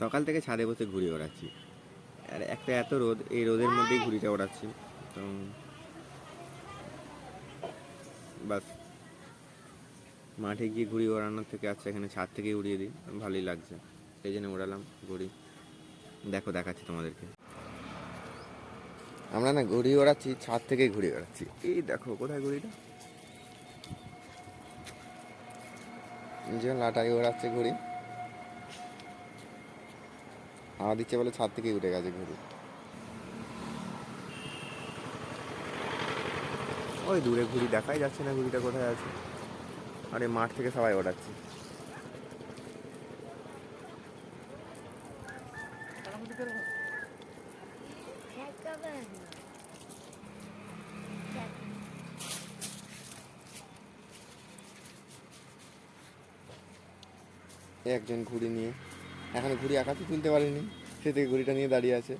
সকাল থেকে ছাদে বসে ঘুড়ি ওড়াচ্ছি, আর একটা এত রোদ, এই রোদের মধ্যেই ঘুড়িটা ওড়াচ্ছি। তো বাস, মাঠে গিয়ে ঘুড়ি ওড়ানোর থেকে আচ্ছা এখানে ছাদ থেকেই উড়িয়ে দিই, ভালোই লাগছে, সেই জন্য ওড়ালাম ঘুড়ি। দেখো, দেখাচ্ছি তোমাদেরকে। আমরা না ঘুড়ি ওড়াচ্ছি, ছাদ থেকেই ঘুড়ি ওড়াচ্ছি। এই দেখো কোথায় ঘুড়িটা, যে লাটাই ওড়াচ্ছে ঘুড়ি, হাওয়া দিচ্ছে বলে ছাদ থেকেই উঠে গেছে ঘুড়ি। ওই দূরে ঘুড়ি দেখাই যাচ্ছে না, ঘুড়িটা কোথায় আছে। আরে মাঠ থেকে সবাই ওড়াচ্ছে। একজন ঘুড়ি নিয়ে, এখন ঘুড়ি আকাশে তুলতে পারেনি, সে থেকে ঘুড়িটা নিয়ে দাঁড়িয়ে আছে।